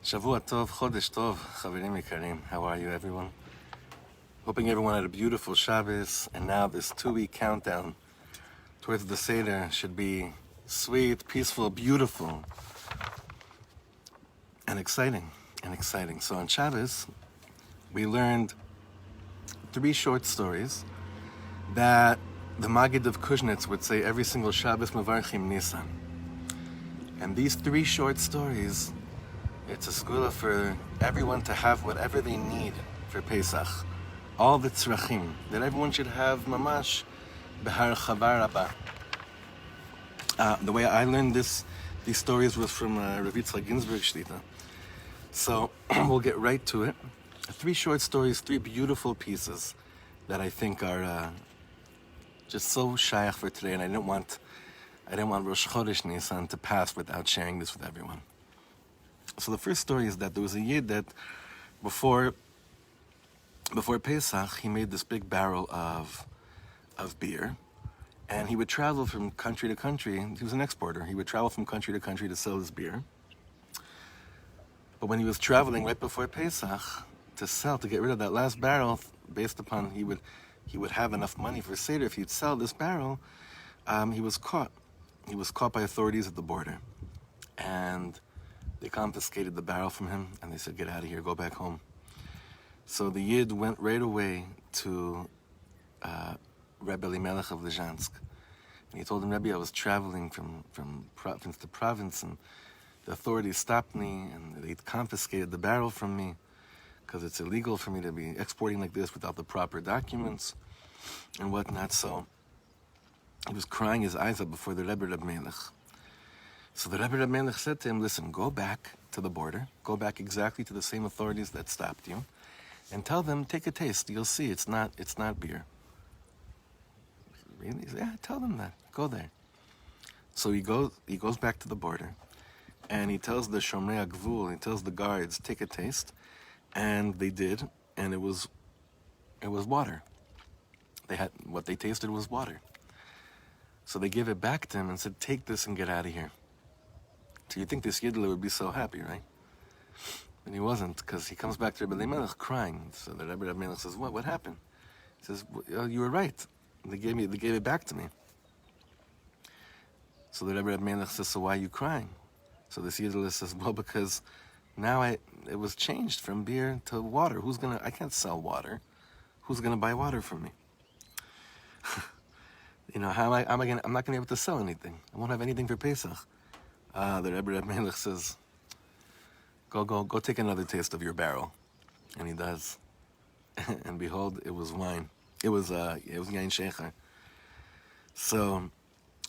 Shavua Tov, Chodesh Tov, Chaverim Ikarim. How are you, everyone? Hoping everyone had a beautiful Shabbos, and now this 2-week countdown towards the Seder should be sweet, peaceful, beautiful, and exciting, So on Shabbos, we learned 3 short stories that the Maggid of Kozhnitz would say every single Shabbos Mevarchim Nissan. And these 3 short stories, it's a sgula for everyone to have whatever they need for Pesach. All the tzrachim, that everyone should have mamash behar chavar rabba. The way I learned these stories was from Rav Yitzchak Ginsburg Shlita. So we'll get right to it. 3 short stories, 3 beautiful pieces that I think are just so shayach for today, and I didn't want Rosh Chodesh Nissan to pass without sharing this with everyone. So the first story is that there was a yid that before Pesach, he made this big barrel of beer, and he would travel from country to country. He was an exporter. He would travel from country to country to sell his beer. But when he was traveling right before Pesach to get rid of that last barrel, based upon he would have enough money for Seder if he'd sell this barrel, he was caught. He was caught by authorities at the border, and they confiscated the barrel from him, and they said, "Get out of here, go back home." So the Yid went right away to Rebbe Elimelech of Lezhansk, and he told him, "Rebbe, I was traveling from province to province, and the authorities stopped me, and they confiscated the barrel from me, because it's illegal for me to be exporting like this without the proper documents, and whatnot." So he was crying his eyes up before the Rebbe Reb Melech. So the Rebbe Reb Melech said to him, "Listen, go back to the border, go back exactly to the same authorities that stopped you, and tell them, take a taste. You'll see, it's not beer." Really? He said, "Yeah, tell them that. Go there." So he goes back to the border, and he tells the Shomrei HaGvul, he tells the guards, take a taste, and they did, and it was water. What they tasted was water. So they gave it back to him and said, "Take this and get out of here." So you think this Yidler would be so happy, right? And he wasn't, because he comes back to Rebbe Elimelech crying. So the Rebbe Elimelech says, What happened?" He says, "You were right. They gave it back to me." So the Rebbe Elimelech says, "So why are you crying?" So this Yidler says, "Well, because now it was changed from beer to water. I can't sell water. Who's gonna buy water from me? I'm not gonna be able to sell anything. I won't have anything for Pesach." The Rebbe Melech says, Go take another taste of your barrel," and he does, and behold, it was wine. It was yain shecher. So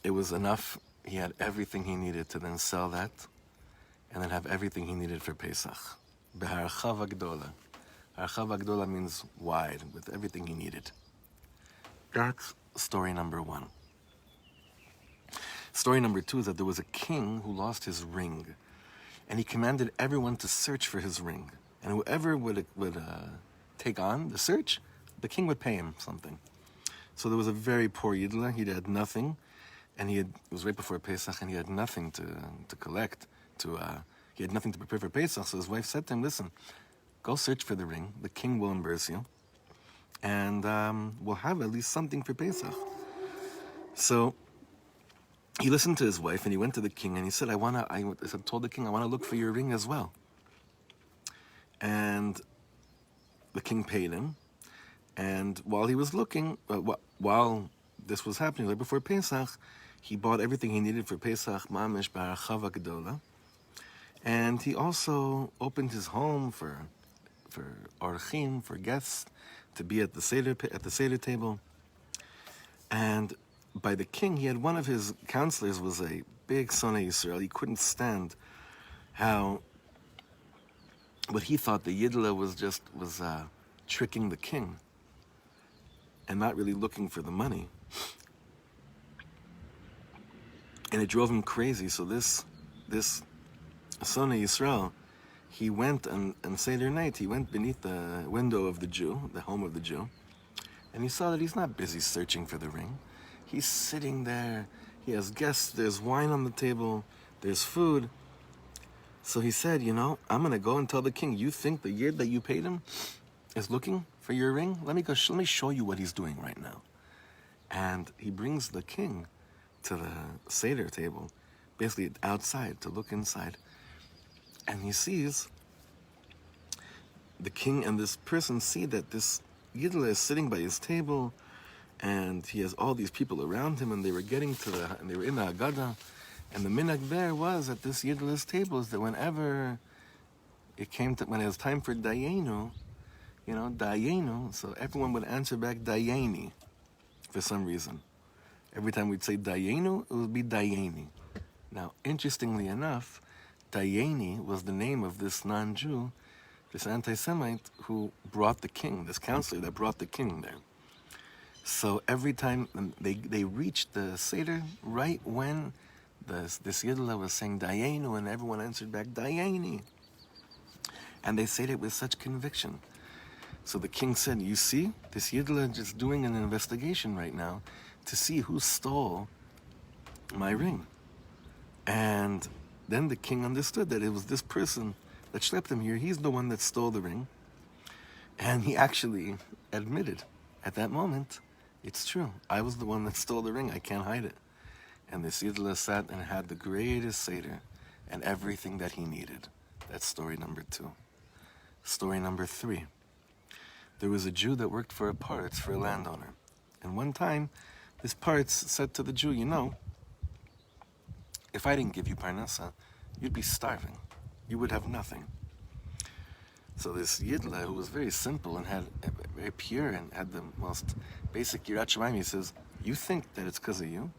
it was enough. He had everything he needed to then sell that, and then have everything he needed for Pesach. Beharchava gdola. Harchava gdola means wide, with everything he needed. That's story number 1. Story number 2 is that there was a king who lost his ring, and he commanded everyone to search for his ring. And whoever would take on the search, the king would pay him something. So there was a very poor Yidler. He had nothing, and it was right before Pesach, and he had nothing to collect. He had nothing to prepare for Pesach. So his wife said to him, "Listen, go search for the ring. The king will reimburse you, and we'll have at least something for Pesach." So he listened to his wife, and he went to the king, and he said, I told the king, "I want to look for your ring as well." And the king paid him, and while he was looking, while this was happening, right before Pesach, he bought everything he needed for Pesach, mamish b'harchava gedola, and he also opened his home for orchim, for guests, to be at the Seder table. And by the king, he had one of his counselors was a big sonei Yisrael. He couldn't stand what he thought the Yidla was tricking the king and not really looking for the money. And it drove him crazy. So this sonei Yisrael, he went on Seder night, he went beneath the window of the Jew, the home of the Jew, and he saw that he's not busy searching for the ring. He's sitting there, he has guests, there's wine on the table, there's food. So he said, I'm going to go and tell the king, you think the yid that you paid him is looking for your ring? Let me show you what he's doing right now. And he brings the king to the Seder table, basically outside, to look inside. And he sees, the king and this person see that this Yidla is sitting by his table, and he has all these people around him, and they were and they were in the Haggadah. And the minhag there was at this Yidla's table is that whenever when it was time for Dayenu, Dayenu, so everyone would answer back Dayeni for some reason. Every time we'd say Dayenu, it would be Dayeni. Now, interestingly enough, Dayeni was the name of this non-Jew, this anti-Semite who brought the king, this counselor that brought the king there. So every time they reached the Seder, right when this Yidla was saying Dayenu, and everyone answered back Dayeni. And they said it with such conviction. So the king said, you see, this Yidla is just doing an investigation right now to see who stole my ring. And then the king understood that it was this person that schlepped him here. He's the one that stole the ring. And he actually admitted at that moment, it's true. I was the one that stole the ring. I can't hide it. And this Yidla sat and had the greatest Seder and everything that he needed. That's story number 2. Story number 3. There was a Jew that worked for a landowner. And one time, this Paretz said to the Jew, if I didn't give you parnasa, you'd be starving. You would have nothing. So this Yidla, who was very simple and very pure and had the most basic Yirat Shamayim, he says, you think that it's because of you?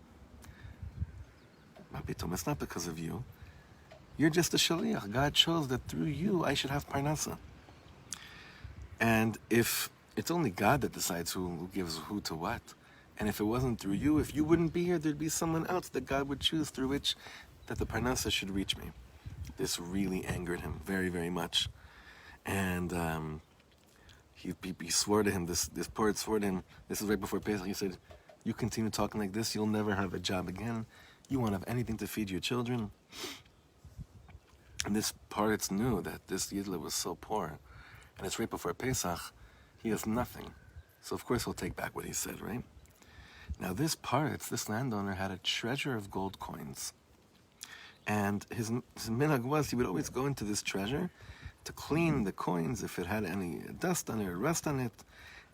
It's not because of you. You're just a shaliach. God chose that through you I should have parnasa. And if it's only God that decides who gives who to what, and if it wasn't through you, if you wouldn't be here, there'd be someone else that God would choose through which that the parnasa should reach me. This really angered him very, very much. And he swore to him, this poet swore to him, this is right before Pesach, he said, you continue talking like this, you'll never have a job again. You won't have anything to feed your children. And this Paretz knew that this Yidla was so poor, and it's right before Pesach, he has nothing. So of course he'll take back what he said, right? Now this Paretz, this landowner, had a treasure of gold coins. And his minhag was he would always go into this treasure to clean the coins if it had any dust on it or rust on it.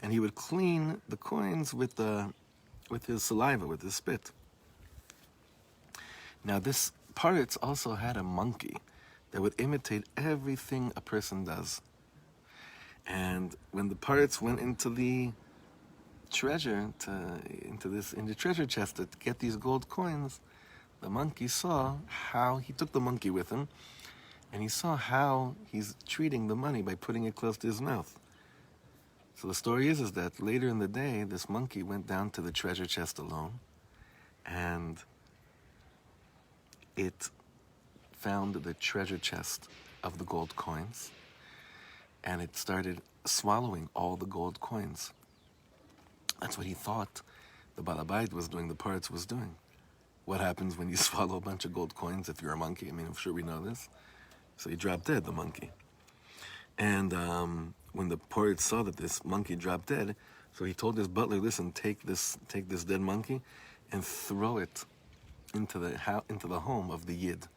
And he would clean the coins with his saliva, with his spit. Now this Paretz also had a monkey that would imitate everything a person does. And when the Paretz went into the treasure, in the treasure chest to get these gold coins, the monkey saw how, he took the monkey with him, and he saw how he's treating the money by putting it close to his mouth. So the story is that later in the day, this monkey went down to the treasure chest alone, and it found the treasure chest of the gold coins, and it started swallowing all the gold coins. That's what he thought the Balabait was doing, the Paretz was doing. What happens when you swallow a bunch of gold coins if you're a monkey? I mean, I'm sure we know this. So he dropped dead, the monkey. And when the Paretz saw that this monkey dropped dead, so he told his butler, listen, take this dead monkey and throw it into the home of the Yid.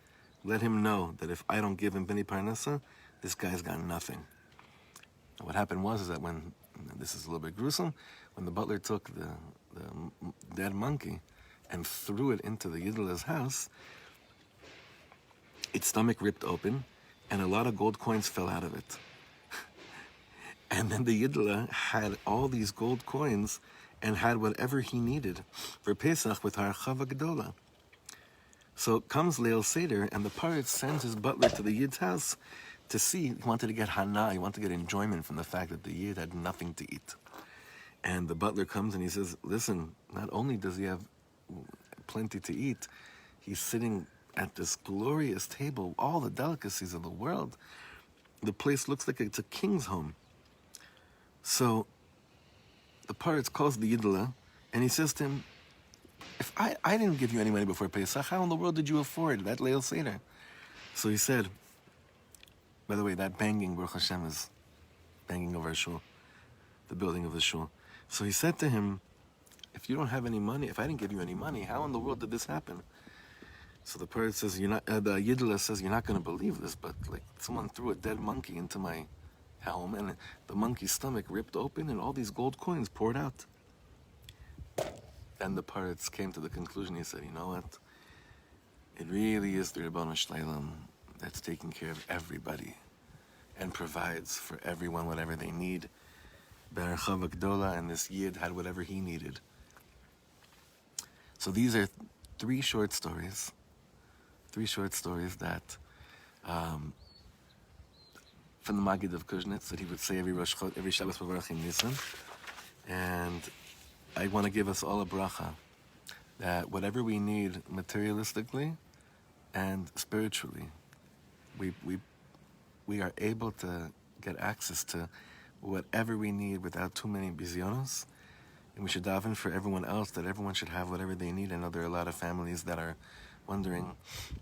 Let him know that if I don't give him B'nai Parnasa, this guy's got nothing. And what happened was that when, this is a little bit gruesome, when the butler took the dead monkey and threw it into the Yidla's house, its stomach ripped open, and a lot of gold coins fell out of it. And then the Yidla had all these gold coins and had whatever he needed for Pesach with Harchava Gedola. So comes Leil Seder, and the Paretz sends his butler to the Yid's house to see. He wanted to get hana, he wanted to get enjoyment from the fact that the Yid had nothing to eat. And the butler comes and he says, listen, not only does he have plenty to eat, he's sitting at this glorious table, all the delicacies of the world. The place looks like it's a king's home. So the Paretz calls the Yidla, and he says to him, if I didn't give you any money before Pesach, how in the world did you afford that Leil Seder? So he said, By the way, that banging, Baruch Hashem, is banging of our shul, the building of the shul. So he said to him, if you don't have any money, if I didn't give you any money, how in the world did this happen? So the poet says, the Yiddilah says, you're not going to believe this, but like someone threw a dead monkey into my helm, and the monkey's stomach ripped open, and all these gold coins poured out. Then the poets came to the conclusion. He said, you know what? It really is the Ribbon Shleilam that's taking care of everybody and provides for everyone whatever they need. Be'erchav Gdola, and this Yid had whatever he needed. So these are three short stories that from the Maggid of Kozhnitz that he would say every Shabbos Bavarachim Nissan. And I want to give us all a bracha that whatever we need materialistically and spiritually, we are able to get access to whatever we need without too many bizyonos. And we should daven for everyone else, that everyone should have whatever they need. I know there are a lot of families that are wondering,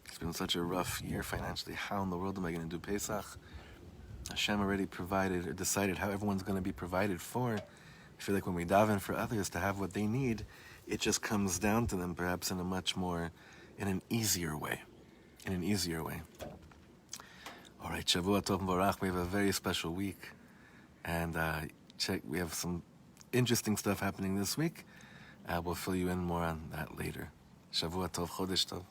it's been such a rough year financially, how in the world am I going to do Pesach? Hashem already provided or decided how everyone's going to be provided for. I feel like when we daven for others to have what they need, it just comes down to them perhaps in an easier way. All right, Shavua Tov V'Varach, we have a very special week. And we have some interesting stuff happening this week. We'll fill you in more on that later. Shavua Tov, Chodesh Tov.